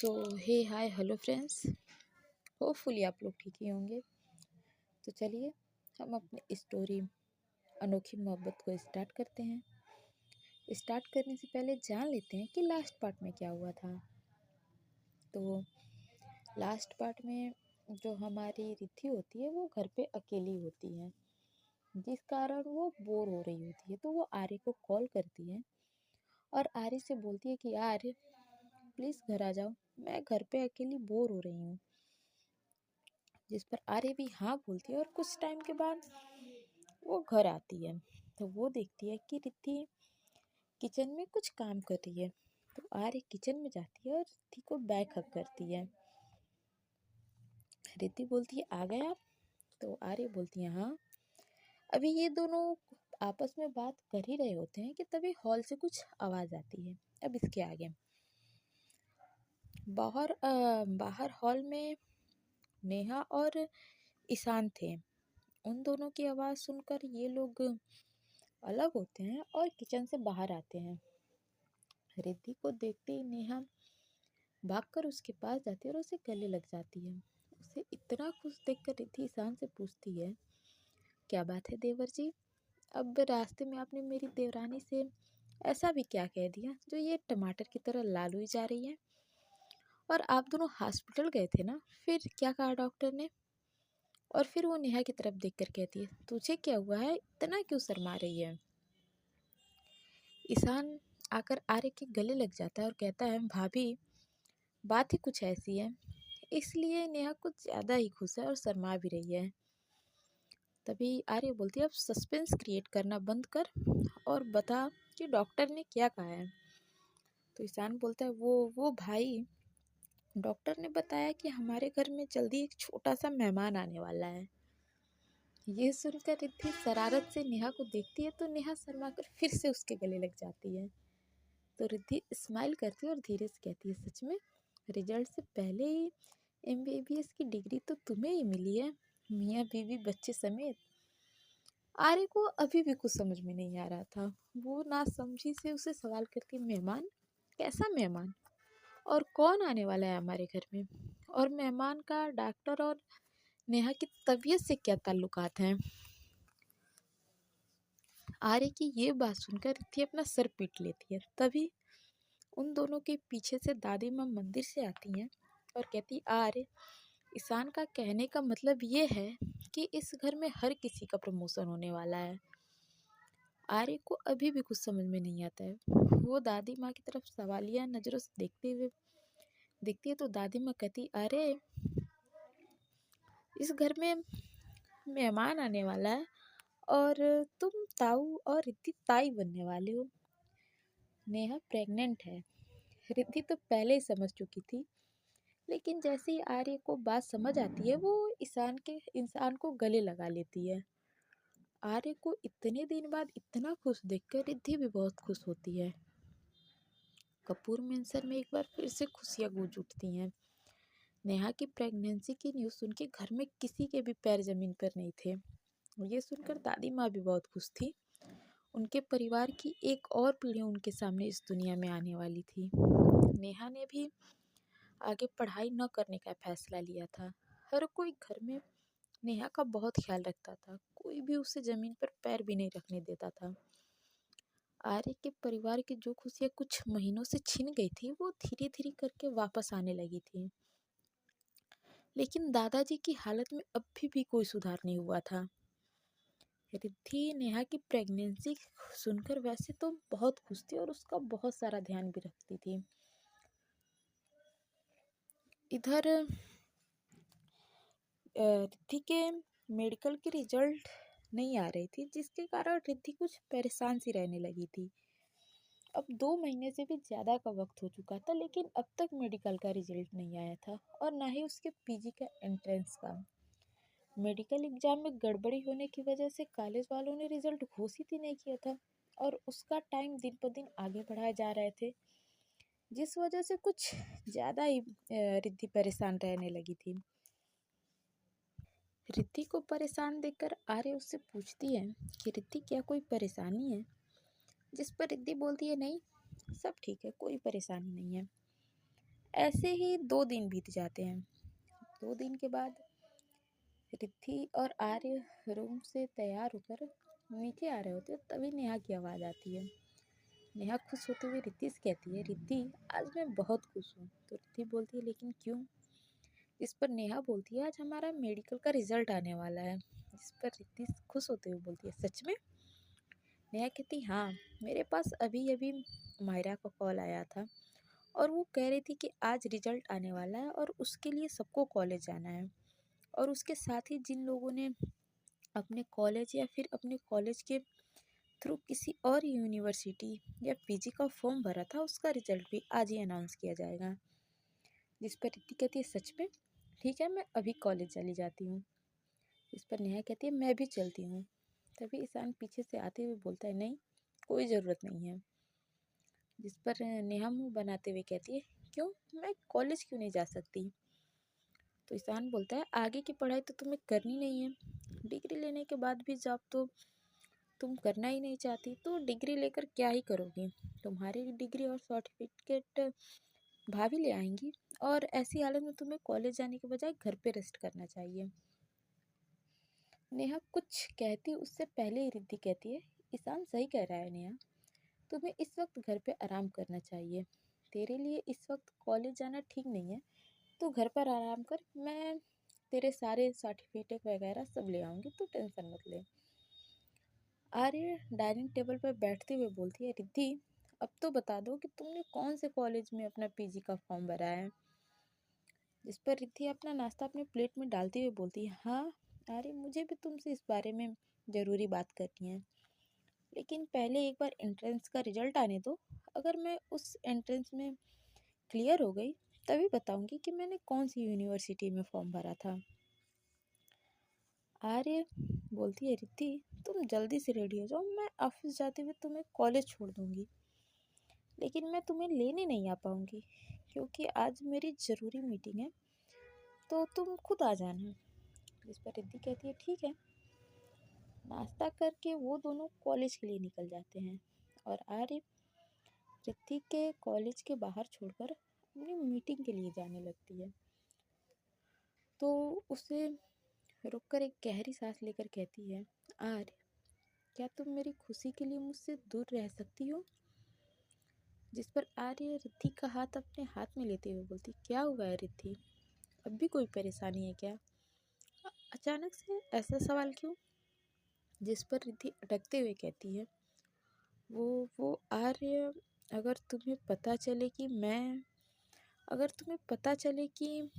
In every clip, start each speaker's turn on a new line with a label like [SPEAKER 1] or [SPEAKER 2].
[SPEAKER 1] सो हे hi hello friends. Hopefully आप लोग ठीक ही होंगे। तो चलिए हम अपनी स्टोरी अनोखी मोहब्बत को स्टार्ट करते हैं। स्टार्ट करने से पहले जान लेते हैं कि लास्ट पार्ट में क्या हुआ था। तो लास्ट पार्ट में जो हमारी रिद्धि होती है वो घर पे अकेली होती है, जिस कारण वो बोर हो रही होती है। तो वो आर्य को कॉल करती है और आर्य से बोलती है कि आर्य प्लीज़ घर आ जाओ, मैं घर पे अकेली बोर हो रही हूँ। जिस पर आर्य भी हाँ बोलती है और कुछ टाइम के बाद वो घर आती है। तो वो देखती है कि रिद्धि किचन में कुछ काम कर रही है। तो आर्य किचन में जाती है और रिद्धि को बैक हग करती है। रिद्धि बोलती है आ गए आप? तो आर्य बोलती है हाँ। अभी ये दोनों आपस में बात कर ही रहे होते हैं कि तभी हॉल से कुछ आवाज़ आती है। अब इसके आगे बाहर हॉल में नेहा और ईशान थे। उन दोनों की आवाज़ सुनकर ये लोग अलग होते हैं और किचन से बाहर आते हैं। रिद्धि को देखते ही नेहा भागकर उसके पास जाती है और उसे गले लग जाती है। उसे इतना खुश देखकर रिद्धि ईशान से पूछती है क्या बात है देवर जी, अब रास्ते में आपने मेरी देवरानी से ऐसा भी क्या कह दिया जो ये टमाटर की तरह लाल हुई जा रही है? और आप दोनों हॉस्पिटल गए थे ना, फिर क्या कहा डॉक्टर ने? और फिर वो नेहा की तरफ देखकर कहती है तुझे क्या हुआ है, इतना क्यों शर्मा रही है? ईशान आकर आर्य के गले लग जाता है और कहता है भाभी बात ही कुछ ऐसी है, इसलिए नेहा कुछ ज़्यादा ही खुश है और शर्मा भी रही है। तभी आर्य बोलती है अब सस्पेंस क्रिएट करना बंद कर और बता कि डॉक्टर ने क्या कहा है। तो ईशान बोलता है वो भाई, डॉक्टर ने बताया कि हमारे घर में जल्दी एक छोटा सा मेहमान आने वाला है। ये सुनकर रिद्धि शरारत से नेहा को देखती है तो नेहा शर्मा कर फिर से उसके गले लग जाती है। तो रिद्धि स्माइल करती है और धीरे से कहती है सच में? रिजल्ट से पहले ही एमबीबीएस की डिग्री तो तुम्हें ही मिली है, मियाँ बीवी बच्चे समेत। आर्य को अभी भी कुछ समझ में नहीं आ रहा था। वो नासमझी से उसे सवाल करती मेहमान? कैसा मेहमान? और कौन आने वाला है हमारे घर में? और मेहमान का डॉक्टर और नेहा की तबीयत से क्या ताल्लुकात हैं? आर्य की ये बात सुनकर रिद्धि अपना सर पीट लेती है। तभी उन दोनों के पीछे से दादी माँ मंदिर से आती हैं और कहती आर्य, ईशान का कहने का मतलब ये है कि इस घर में हर किसी का प्रमोशन होने वाला है। आर्य को अभी भी कुछ समझ में नहीं आता है। वो दादी माँ की तरफ सवालिया नज़रों से देखती है तो दादी माँ कहती अरे इस घर में मेहमान आने वाला है और तुम ताऊ और रिद्धि ताई बनने वाले हो। नेहा प्रेग्नेंट है। रिद्धि तो पहले ही समझ चुकी थी, लेकिन जैसे ही आर्य को बात समझ आती है वो इंसान को गले लगा लेती है। आर्य को इतने दिन बाद इतना खुश देखकर रिद्धि भी बहुत खुश होती है। कपूर मेंशन में एक बार फिर से खुशियाँ गूंज उठती हैं। नेहा की प्रेगनेंसी की न्यूज़ सुन के घर में किसी के भी पैर जमीन पर नहीं थे। ये सुनकर दादी माँ भी बहुत खुश थी। उनके परिवार की एक और पीढ़ी उनके सामने इस दुनिया में आने वाली थी। नेहा ने भी आगे पढ़ाई न करने का फैसला लिया था। हर कोई घर में नेहा का बहुत ख्याल रखता था, कोई भी उसे ज़मीन पर पैर भी नहीं रखने देता था। आर्य के परिवार की जो खुशियाँ कुछ महीनों से छिन गई थी वो धीरे धीरे करके वापस आने लगी थी। लेकिन दादाजी की हालत में अभी भी कोई सुधार नहीं हुआ था। रिद्धि नेहा की प्रेगनेंसी सुनकर वैसे तो बहुत खुश थी और उसका बहुत सारा ध्यान भी रखती थी। इधर रिद्धि के मेडिकल की रिजल्ट नहीं आ रही थी, जिसके कारण रिद्धि कुछ परेशान सी रहने लगी थी। अब 2 महीने से भी ज़्यादा का वक्त हो चुका था, लेकिन अब तक मेडिकल का रिजल्ट नहीं आया था और ना ही उसके पीजी का एंट्रेंस का। मेडिकल एग्जाम में गड़बड़ी होने की वजह से कॉलेज वालों ने रिजल्ट घोषित ही नहीं किया था और उसका टाइम दिन पर दिन आगे बढ़ाए जा रहे थे, जिस वजह से कुछ ज़्यादा ही रिद्धि परेशान रहने लगी थी। रिद्धि को परेशान देखकर आर्य उससे पूछती है कि रिद्धि क्या कोई परेशानी है? जिस पर रिद्धि बोलती है नहीं, सब ठीक है, कोई परेशानी नहीं है। ऐसे ही 2 दिन बीत जाते हैं। 2 दिन के बाद रिद्धि और आर्य रूम से तैयार होकर नीचे आ रहे होते हैं, तभी नेहा की आवाज़ आती है। नेहा खुश होते हुए रिद्धि से कहती है, रिद्धि आज मैं बहुत खुश हूँ। तो रिद्धि बोलती है, लेकिन क्यों? इस पर नेहा बोलती है, आज हमारा मेडिकल का रिजल्ट आने वाला है। जिस पर रिद्धि खुश होते हुए बोलती है, सच में? नेहा कहती, हाँ, मेरे पास अभी अभी मायरा का कॉल आया था और वो कह रही थी कि आज रिजल्ट आने वाला है और उसके लिए सबको कॉलेज जाना है। और उसके साथ ही जिन लोगों ने अपने कॉलेज या फिर अपने कॉलेज के थ्रू किसी और यूनिवर्सिटी या पीजी का फॉर्म भरा था, उसका रिजल्ट भी आज ही अनाउंस किया जाएगा। जिस पर रिद्धि कहती है, सच में? ठीक है, मैं अभी कॉलेज चली जाती हूँ। इस पर नेहा कहती है, मैं भी चलती हूँ। तभी ईशान पीछे से आते हुए बोलता है, नहीं, कोई ज़रूरत नहीं है। जिस पर नेहा मुँह बनाते हुए कहती है, क्यों, मैं कॉलेज क्यों नहीं जा सकती? तो ईशान बोलता है, आगे की पढ़ाई तो तुम्हें करनी नहीं है। डिग्री लेने के बाद भी जॉब तो तुम करना ही नहीं चाहती, तो डिग्री लेकर क्या ही करोगी? तुम्हारी डिग्री और सर्टिफिकेट भाभी ले आएंगी और ऐसी हालत में तुम्हें कॉलेज जाने के बजाय घर पे रेस्ट करना चाहिए। नेहा कुछ कहती उससे पहले ही रिद्धि कहती है, ईशान सही कह रहा है नेहा, तुम्हें इस वक्त घर पे आराम करना चाहिए। तेरे लिए इस वक्त कॉलेज जाना ठीक नहीं है, तो घर पर आराम कर, मैं तेरे सारे सर्टिफिकेट वगैरह सब ले आऊँगी, तो टेंशन मत ले। आर्य डाइनिंग टेबल पर बैठते हुए बोलती है, रिद्धि अब तो बता दो कि तुमने कौन से कॉलेज में अपना पीजी का फॉर्म भरा है। जिस पर रिद्धि अपना नाश्ता अपने प्लेट में डालते हुए बोलती है, हाँ आर्य, मुझे भी तुमसे इस बारे में ज़रूरी बात करनी है, लेकिन पहले एक बार एंट्रेंस का रिजल्ट आने दो। अगर मैं उस एंट्रेंस में क्लियर हो गई, तभी बताऊंगी कि मैंने कौन सी यूनिवर्सिटी में फॉर्म भरा था। आर्य बोलती है, रिद्धि तुम जल्दी से रेडी हो जाओ, मैं ऑफिस जाते हुए तुम्हें कॉलेज छोड़ दूंगी, लेकिन मैं तुम्हें लेने नहीं आ पाऊंगी क्योंकि आज मेरी ज़रूरी मीटिंग है, तो तुम खुद आ जाना। इस पर रिद्धि कहती है, ठीक है। नाश्ता करके वो दोनों कॉलेज के लिए निकल जाते हैं और आर्य रिद्धि के कॉलेज के बाहर छोड़कर अपनी मीटिंग के लिए जाने लगती है। तो उसे रुककर एक गहरी सांस लेकर कहती है, आर्य, क्या तुम मेरी खुशी के लिए मुझसे दूर रह सकती हो? जिस पर आर्य रिद्धि का हाथ अपने हाथ में लेते हुए बोलती, क्या हुआ है रिद्धि, अब भी कोई परेशानी है क्या? अचानक से ऐसा सवाल क्यों? जिस पर रिद्धि अटकते हुए कहती है, वो आर्य, अगर तुम्हें पता चले कि मैं अगर तुम्हें पता चले कि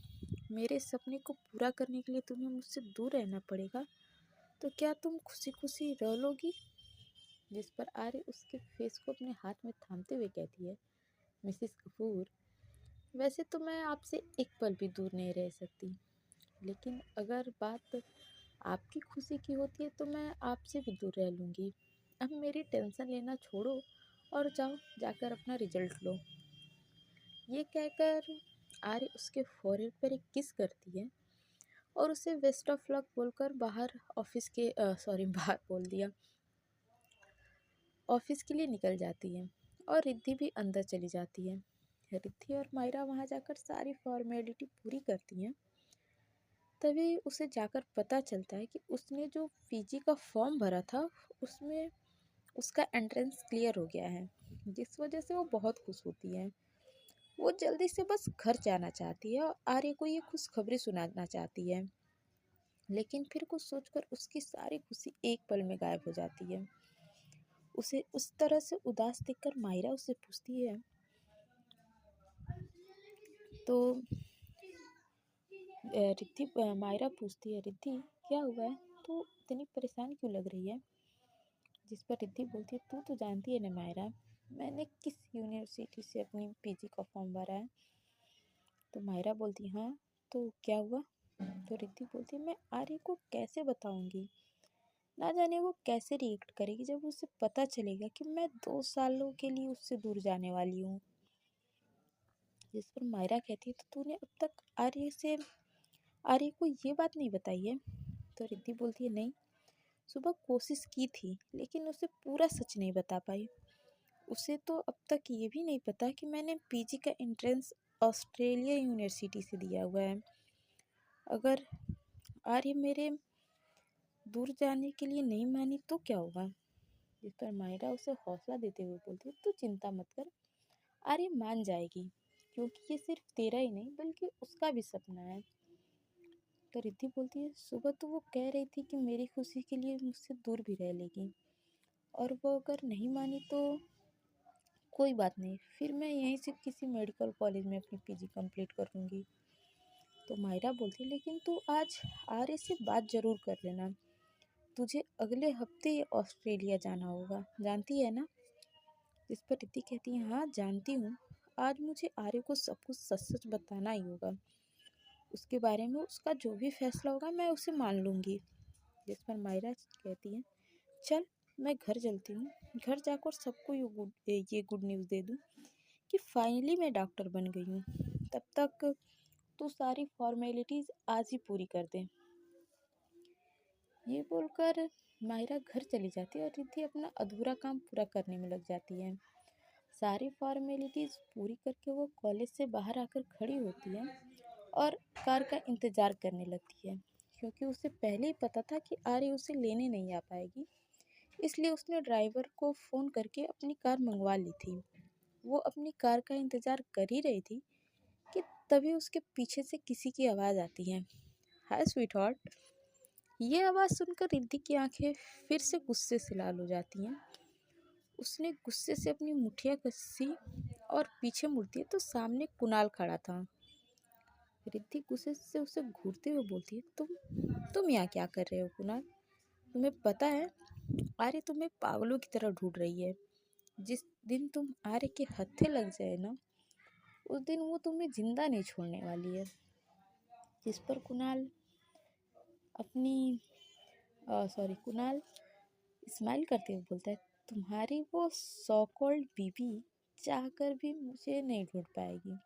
[SPEAKER 1] मेरे सपने को पूरा करने के लिए तुम्हें मुझसे दूर रहना पड़ेगा, तो क्या तुम खुशी खुशी रह लोगी? जिस पर आर्य उसके फेस को अपने हाथ में थामते हुए कहती है, मिसेस कपूर, वैसे तो मैं आपसे एक पल भी दूर नहीं रह सकती, लेकिन अगर बात आपकी खुशी की होती है तो मैं आपसे भी दूर रह लूँगी। अब मेरी टेंशन लेना छोड़ो और जाओ, जाकर अपना रिजल्ट लो। ये कहकर आर्य उसके फोrehead पर एक किस करती है और उसे बेस्ट ऑफ लक बोलकर बाहर ऑफिस के सॉरी बाहर बोल दिया, ऑफिस के लिए निकल जाती है और रिद्धि भी अंदर चली जाती है। रिद्धि और मायरा वहाँ जाकर सारी फॉर्मेलिटी पूरी करती हैं। तभी उसे जाकर पता चलता है कि उसने जो पीजी का फॉर्म भरा था, उसमें उसका एंट्रेंस क्लियर हो गया है, जिस वजह से वो बहुत खुश होती है। वो जल्दी से बस घर जाना चाहती है और आर्य को ये खुशखबरी सुनाना चाहती है, लेकिन फिर कुछ सोचकर उसकी सारी खुशी एक पल में गायब हो जाती है। उसे उस तरह से उदास देखकर मायरा उससे पूछती है, तो मायरा पूछती है, रिद्धि क्या हुआ है, तो इतनी परेशान क्यों लग रही है? जिस पर रिद्धि बोलती है, तू तो जानती है ना मायरा, मैंने किस यूनिवर्सिटी से अपनी पीजी का फॉर्म भरा है। तो मायरा बोलती, हाँ, तो क्या हुआ? तो रिद्धि बोलती है, मैं आर्य को कैसे बताऊंगी, ना जाने वो कैसे रिएक्ट करेगी जब उसे पता चलेगा कि मैं 2 सालों के लिए उससे दूर जाने वाली हूँ। जिस पर मायरा कहती है, तो तूने अब तक आर्य को ये बात नहीं बताई है? तो रिद्धि बोलती है, नहीं, सुबह कोशिश की थी लेकिन उसे पूरा सच नहीं बता पाई। उसे तो अब तक ये भी नहीं पता कि मैंने पीजी का एंट्रेंस ऑस्ट्रेलिया यूनिवर्सिटी से दिया हुआ है। अगर आर्य मेरे दूर जाने के लिए नहीं मानी तो क्या होगा? जिस पर मायरा उसे हौसला देते हुए बोलती है, तू चिंता मत कर, आर्य मान जाएगी, क्योंकि ये सिर्फ तेरा ही नहीं बल्कि उसका भी सपना है। तो रिद्धि बोलती है, सुबह तो वो कह रही थी कि मेरी खुशी के लिए मुझसे दूर भी रह लेगी, और वो अगर नहीं मानी तो कोई बात नहीं, फिर मैं यहीं से किसी मेडिकल कॉलेज में अपनी पीजी कंप्लीट कर लूँगी। तो मायरा बोलती है, लेकिन तू आज आर्य से बात ज़रूर कर लेना, तुझे अगले हफ्ते ऑस्ट्रेलिया जाना होगा, जानती है ना? जिस पर रिद्धि कहती है, हाँ जानती हूँ, आज मुझे आर्य को सब कुछ सच सच बताना ही होगा, उसके बारे में उसका जो भी फैसला होगा मैं उसे मान लूँगी। जिस पर मायरा कहती है, चल मैं घर चलती हूँ, घर जाकर सबको ये गुड न्यूज़ दे दूँ कि फाइनली मैं डॉक्टर बन गई हूँ। तब तक तू सारी फॉर्मेलिटीज़ आज ही पूरी कर दे। ये बोलकर मायरा घर चली जाती है और रिद्धि अपना अधूरा काम पूरा करने में लग जाती है। सारी फॉर्मेलिटीज़ पूरी करके वो कॉलेज से बाहर आकर खड़ी होती है और कार का इंतज़ार करने लगती है, क्योंकि उसे पहले ही पता था कि आर्य उसे लेने नहीं आ पाएगी, इसलिए उसने ड्राइवर को फ़ोन करके अपनी कार मंगवा ली थी। वो अपनी कार का इंतज़ार कर ही रही थी कि तभी उसके पीछे से किसी की आवाज़ आती है, हाय स्वीट हार्ट। ये आवाज़ सुनकर रिद्धि की आंखें फिर से गुस्से से लाल हो जाती हैं। उसने गुस्से से अपनी मुठिया कसी और पीछे मुड़ती है तो सामने कुणाल खड़ा था। रिद्धि गुस्से से उसे घूरते हुए बोलती है, तुम यहाँ क्या कर रहे हो कुणाल? तुम्हें पता है आर्य तुम्हें पागलों की तरह ढूंढ रही है। जिस दिन तुम आर्य के हत्थे लग जाए ना, उस दिन वो तुम्हें जिंदा नहीं छोड़ने वाली है। जिस पर कुणाल अपनी कुणाल स्माइल करते हुए बोलता है, तुम्हारी वो सो कॉल्ड बीवी चाहकर भी मुझे नहीं ढूंढ पाएगी।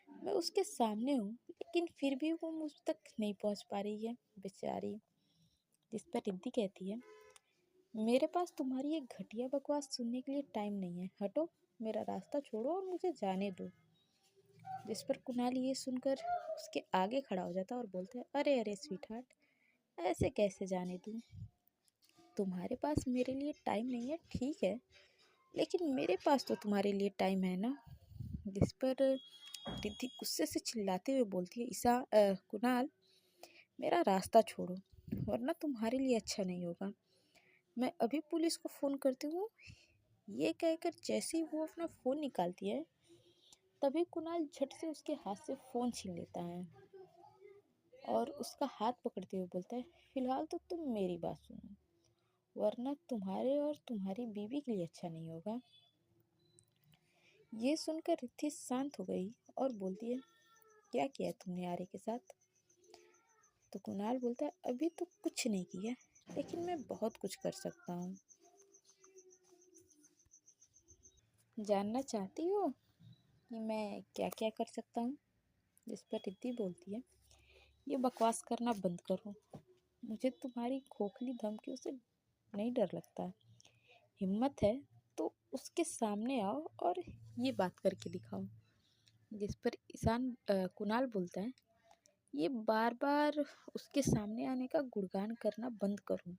[SPEAKER 1] मैं उसके सामने हूँ, लेकिन फिर भी वो मुझ तक नहीं पहुँच पा रही है, बेचारी। जिस पर रिद्धि कहती है, मेरे पास तुम्हारी ये घटिया बकवास सुनने के लिए टाइम नहीं है, हटो, मेरा रास्ता छोड़ो और मुझे जाने दो। जिस पर कुणाल ये सुनकर उसके आगे खड़ा हो जाता है और बोलता है, अरे अरे स्वीट हार्ट, ऐसे कैसे जाने दूँ? तुम्हारे पास मेरे लिए टाइम नहीं है, ठीक है, लेकिन मेरे पास तो तुम्हारे लिए टाइम है ना। जिस पर रिद्धि गुस्से से चिल्लाते हुए बोलती है, कुणाल, मेरा रास्ता छोड़ो, वरना तुम्हारे लिए अच्छा नहीं होगा। मैं अभी पुलिस को फ़ोन करती हूँ। ये कहकर जैसे ही वो अपना फ़ोन निकालती है, तभी कुणाल झट से उसके हाथ से फ़ोन छीन लेता है और उसका हाथ पकड़ते हुए बोलता है, फिलहाल तो तुम मेरी बात सुनो, वरना तुम्हारे और तुम्हारी बीवी के लिए अच्छा नहीं होगा। ये सुनकर रिद्धि शांत हो गई और बोलती है, क्या किया तुमने आर्य के साथ? तो कुणाल बोलता है, अभी तो कुछ नहीं किया, लेकिन मैं बहुत कुछ कर सकता हूँ। जानना चाहती हो कि मैं क्या क्या कर सकता हूँ? जिस पर रिद्धि बोलती है, ये बकवास करना बंद करो, मुझे तुम्हारी खोखली धमकियों से नहीं डर लगता। हिम्मत है तो उसके सामने आओ और ये बात करके दिखाओ। जिस पर कुणाल बोलता है, ये बार बार उसके सामने आने का गुणगान करना बंद करो।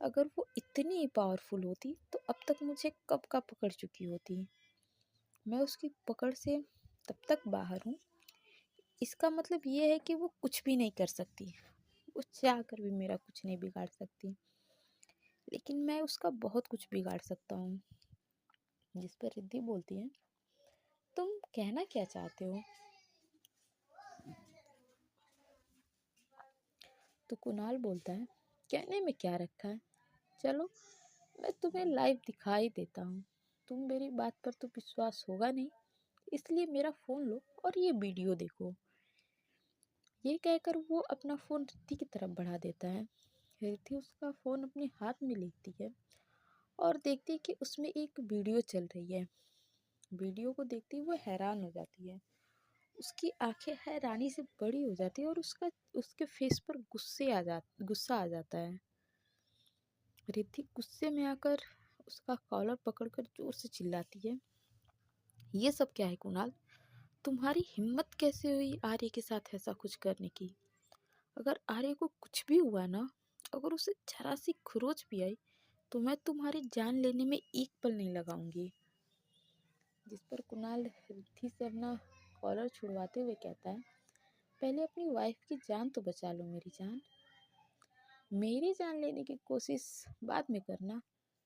[SPEAKER 1] अगर वो इतनी पावरफुल होती तो अब तक मुझे कब का पकड़ चुकी होती। मैं उसकी पकड़ से तब तक बाहर हूँ, इसका मतलब ये है कि वो कुछ भी नहीं कर सकती, वो चाह कर भी मेरा कुछ नहीं बिगाड़ सकती, लेकिन मैं उसका बहुत कुछ बिगाड़ सकता हूँ। जिस पर रिद्धि बोलती है, तुम कहना क्या चाहते हो? तो कुणाल बोलता है, कहने में क्या रखा है, चलो मैं तुम्हें लाइव दिखाई देता हूँ। तुम मेरी बात पर तो विश्वास होगा नहीं, इसलिए मेरा फ़ोन लो और ये वीडियो देखो। ये कहकर वो अपना फ़ोन रिद्धि की तरफ बढ़ा देता है। रिद्धि उसका फ़ोन अपने हाथ में लेती है और देखती है कि उसमें एक वीडियो चल रही है। वीडियो को देखती वो हैरान हो जाती है, उसकी आंखें हैरानी से बड़ी हो जाती है और उसके फेस पर गुस्सा आ जाता है। रिद्धि गुस्से में आकर उसका कॉलर पकड़कर जोर से चिल्लाती है, ये सब क्या है कुणाल? तुम्हारी हिम्मत कैसे हुई आर्य के साथ ऐसा कुछ करने की? अगर आर्य को कुछ भी हुआ ना, अगर उसे जरा सी खरोच भी आई, तो मैं तुम्हारी जान लेने में एक पल नहीं लगाऊंगी। जिस पर कुणाल रिद्धि से अपना कॉलर छुड़वाते हुए कहता है, पहले अपनी वाइफ की जान तो बचा लो मेरी जान। मेरी जान लेने की कोशिश बाद में करना।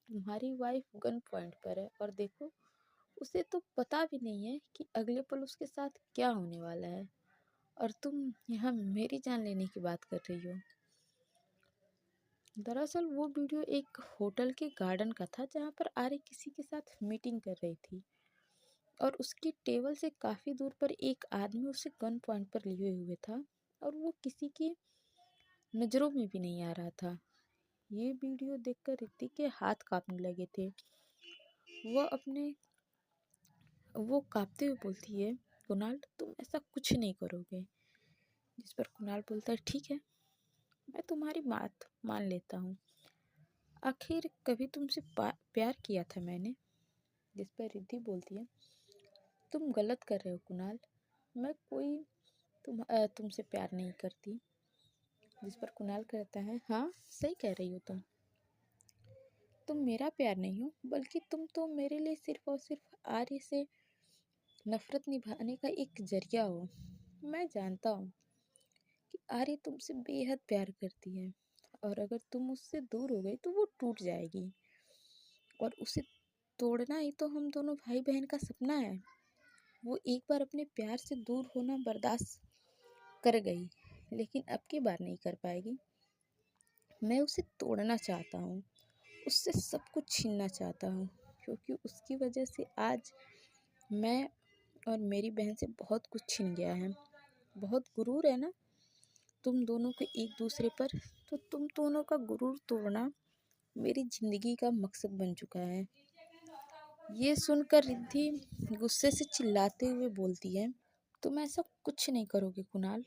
[SPEAKER 1] तुम्हारी वाइफ गन पॉइंट पर है और देखो, उसे तो पता भी नहीं है कि अगले पल उसके साथ क्या होने वाला है, और तुम यहाँ मेरी जान लेने की बात कर रही हो। दरअसल वो वीडियो एक होटल के गार्डन का था जहाँ पर आर्य किसी के साथ मीटिंग कर रही थी, और उसकी टेबल से काफ़ी दूर पर एक आदमी उसे गन पॉइंट पर लिए हुए था, और वो किसी की नज़रों में भी नहीं आ रहा था। ये वीडियो देखकर ऋतिक के हाथ कांपने लगे थे। वह अपने वो कांपते हुए बोलती है, कुणाल तुम ऐसा कुछ नहीं करोगे। जिस पर कुणाल बोलता है, ठीक है, मैं तुम्हारी बात मान लेता हूँ। आखिर कभी तुमसे प्यार किया था मैंने। जिस पर रिद्धि बोलती है, तुम गलत कर रहे हो कुणाल, मैं कोई तुमसे प्यार नहीं करती। जिस पर कुणाल कहता है, हाँ सही कह रही हो तुम मेरा प्यार नहीं हो, बल्कि तुम तो मेरे लिए सिर्फ और सिर्फ आर्य से नफरत निभाने का एक जरिया हो। मैं जानता हूँ कि आर्य तुमसे बेहद प्यार करती है, और अगर तुम उससे दूर हो गई तो वो टूट जाएगी, और उसे तोड़ना ही तो हम दोनों भाई बहन का सपना है। वो एक बार अपने प्यार से दूर होना बर्दाश्त कर गई, लेकिन अब की बार नहीं कर पाएगी। मैं उसे तोड़ना चाहता हूँ, उससे सब कुछ छीनना चाहता हूँ, क्योंकि उसकी वजह से आज मैं और मेरी बहन से बहुत कुछ छिन गया है। बहुत गुरूर है ना तुम दोनों के एक दूसरे पर, तो तुम दोनों का गुरूर तोड़ना मेरी जिंदगी का मकसद बन चुका है। ये सुनकर रिद्धि गुस्से से चिल्लाते हुए बोलती है, तुम ऐसा कुछ नहीं करोगे कुणाल।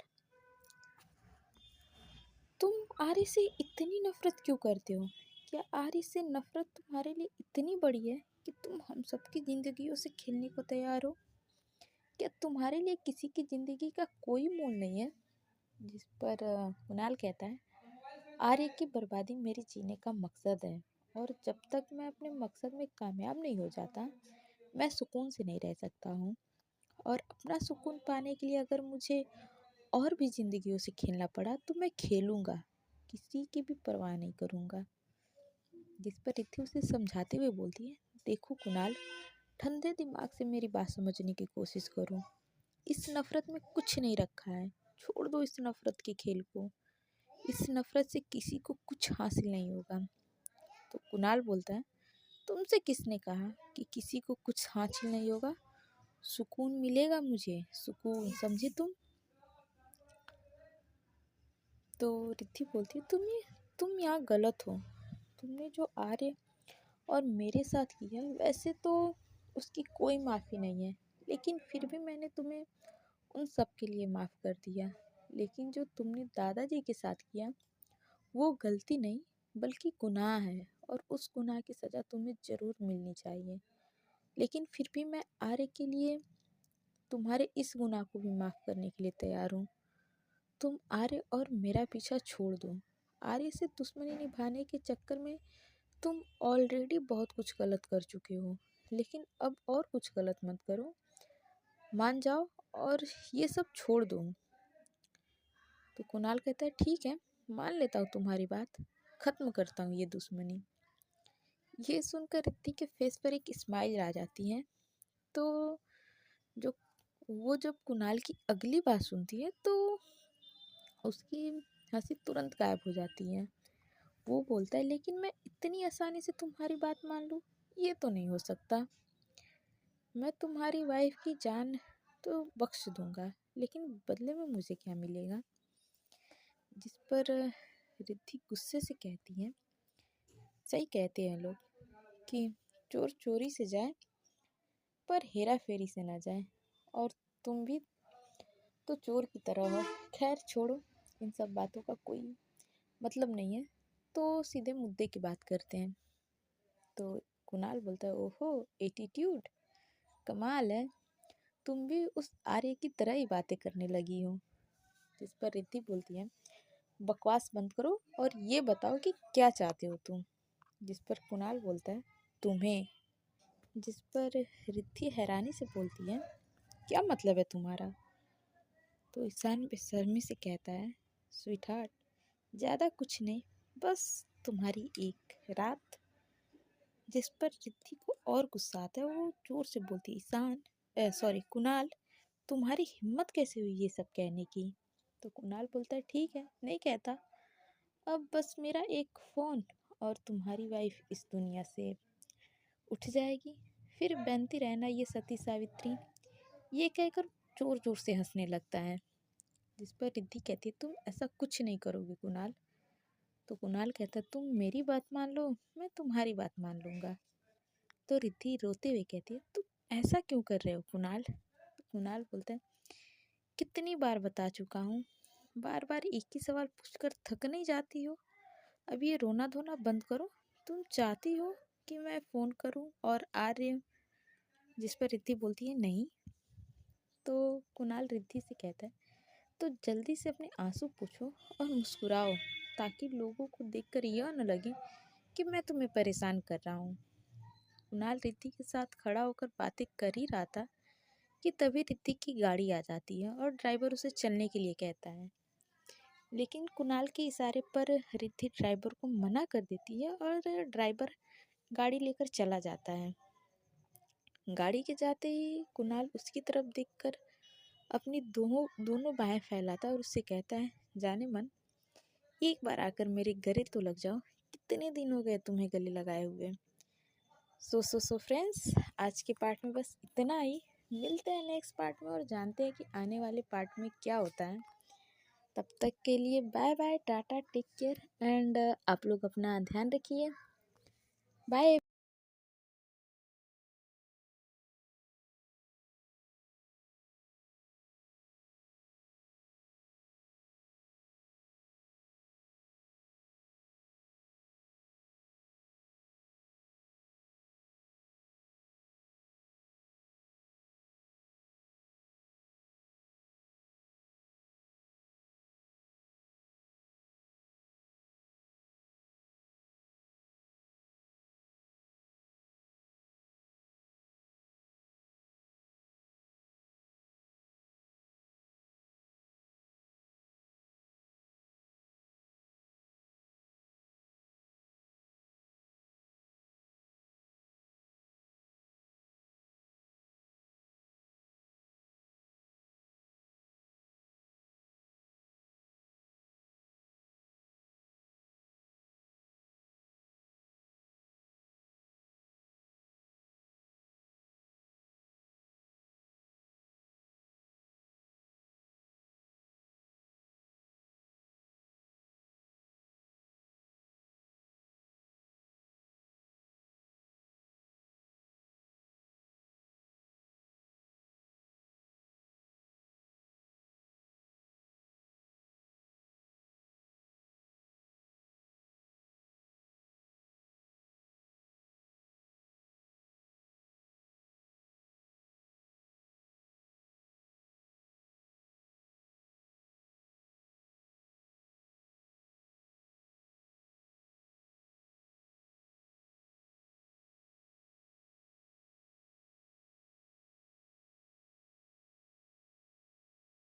[SPEAKER 1] तुम आर्य से इतनी नफरत क्यों करते हो? क्या आर्य से नफरत तुम्हारे लिए इतनी बड़ी है कि तुम हम सबकी जिंदगियों से खेलने को तैयार हो? क्या तुम्हारे लिए किसी की जिंदगी का कोई मोल नहीं है? जिस पर कुणाल कहता है, आर्य की बर्बादी मेरे जीने का मकसद है, और जब तक मैं अपने मकसद में कामयाब नहीं हो जाता, मैं सुकून से नहीं रह सकता हूँ। और अपना सुकून पाने के लिए अगर मुझे और भी जिंदगियों से खेलना पड़ा तो मैं खेलूंगा, किसी की भी परवाह नहीं करूंगा। जिस पर रिद्धि उसे समझाते हुए बोलती है, देखो कुणाल, ठंडे दिमाग से मेरी बात समझने की कोशिश करो। इस नफरत में कुछ नहीं रखा है। छोड़ दो इस नफरत के खेल को। इस नफरत से किसी को कुछ हासिल नहीं होगा। तो कुणाल बोलता है, तुमसे किसने कहा कि किसी को कुछ हासिल नहीं होगा? सुकून मिलेगा मुझे, सुकून, समझी तुम? तो रिद्धि बोलती है, तुम यहाँ गलत हो। तुमने जो आर्य और मेरे साथ किया वैसे तो उसकी कोई माफ़ी नहीं है, लेकिन फिर भी मैंने तुम्हें उन सब के लिए माफ़ कर दिया। लेकिन जो तुमने दादाजी के साथ किया वो गलती नहीं बल्कि गुनाह है, और उस गुनाह की सज़ा तुम्हें ज़रूर मिलनी चाहिए। लेकिन फिर भी मैं आर्य के लिए तुम्हारे इस गुनाह को भी माफ़ करने के लिए तैयार हूँ। तुम आर्य और मेरा पीछा छोड़ दो। आर्य से दुश्मनी निभाने के चक्कर में तुम ऑलरेडी बहुत कुछ गलत कर चुके हो, लेकिन अब और कुछ गलत मत करो। मान जाओ और ये सब छोड़ दो। तो कुणाल कहता है, ठीक है, मान लेता हूँ तुम्हारी बात, खत्म करता हूँ ये दुश्मनी। ये सुनकर रित्ती के फेस पर एक स्माइल आ जाती है। तो जो वो जब कुणाल की अगली बात सुनती है तो उसकी हंसी तुरंत गायब हो जाती है। वो बोलता है, लेकिन मैं इतनी आसानी से तुम्हारी बात मान लूँ, ये तो नहीं हो सकता। मैं तुम्हारी वाइफ की जान तो बख्श दूंगा, लेकिन बदले में मुझे क्या मिलेगा? जिस पर रिद्धि गुस्से से कहती है, सही कहते हैं लोग कि चोर चोरी से जाए पर हेरा फेरी से ना जाए, और तुम भी तो चोर की तरह हो। खैर छोड़ो, इन सब बातों का कोई मतलब नहीं है, तो सीधे मुद्दे की बात करते हैं। तो कुणाल बोलता है, ओहो एटीट्यूड, कमाल है। तुम भी उस आर्य की तरह ही बातें करने लगी हो। जिस पर रिद्धि बोलती है, बकवास बंद करो और ये बताओ कि क्या चाहते हो तुम। जिस पर कुणाल बोलता है, तुम्हें। जिस पर रिद्धि हैरानी से बोलती है, क्या मतलब है तुम्हारा। तो ईशान बेशर्मी से कहता है, स्वीट हार्ट, ज़्यादा कुछ नहीं, बस तुम्हारी एक रात। जिस पर रिद्धि को और गुस्सा आता है, वो जोर से बोलती है, ईशान सॉरी कुणाल, तुम्हारी हिम्मत कैसे हुई ये सब कहने की। तो कुणाल बोलता है, ठीक है, नहीं कहता। अब बस मेरा एक फ़ोन और तुम्हारी वाइफ इस दुनिया से उठ जाएगी, फिर बनती रहना ये सती सावित्री। ये कहकर जोर जोर से हंसने लगता है। जिस पर रिद्धि कहती है, तुम ऐसा कुछ नहीं करोगे कुणाल। तो कुणाल कहता है, तुम मेरी बात मान लो, मैं तुम्हारी बात मान लूँगा। तो रिद्धि रोते हुए कहती है, तुम ऐसा क्यों कर रहे हो कुणाल। तो कुणाल बोलता है, कितनी बार बता चुका हूँ, बार बार एक ही सवाल पूछकर थक नहीं जाती हो। अब ये रोना धोना बंद करो। तुम चाहती हो कि मैं फ़ोन करूं और आर्य। जिस पर रिद्धि बोलती है, नहीं। तो कुणाल रिद्धि से कहता है, तो जल्दी से अपने आंसू पोंछो और मुस्कुराओ, ताकि लोगों को देखकर यह न लगे कि मैं तुम्हें परेशान कर रहा हूँ। कुणाल रिद्धि के साथ खड़ा होकर बातें कर ही रहा था कि तभी रिद्धि की गाड़ी आ जाती है और ड्राइवर उसे चलने के लिए कहता है। लेकिन कुणाल के इशारे पर रिद्धि ड्राइवर को मना कर देती है और ड्राइवर गाड़ी लेकर चला जाता है। गाड़ी के जाते ही कुणाल उसकी तरफ देखकर अपनी दोनों दोनों बाहें फैलाता है और उससे कहता है, जाने मन, एक बार आकर मेरे गले तो लग जाओ, कितने दिन हो गए तुम्हें गले लगाए हुए। सो फ्रेंड्स, आज के पार्ट में बस इतना ही। मिलते हैं नेक्स्ट पार्ट में और जानते हैं कि आने वाले पार्ट में क्या होता है। तब तक के लिए bye bye, tata, take care and आप लोग अपना ध्यान रखिए। बाय।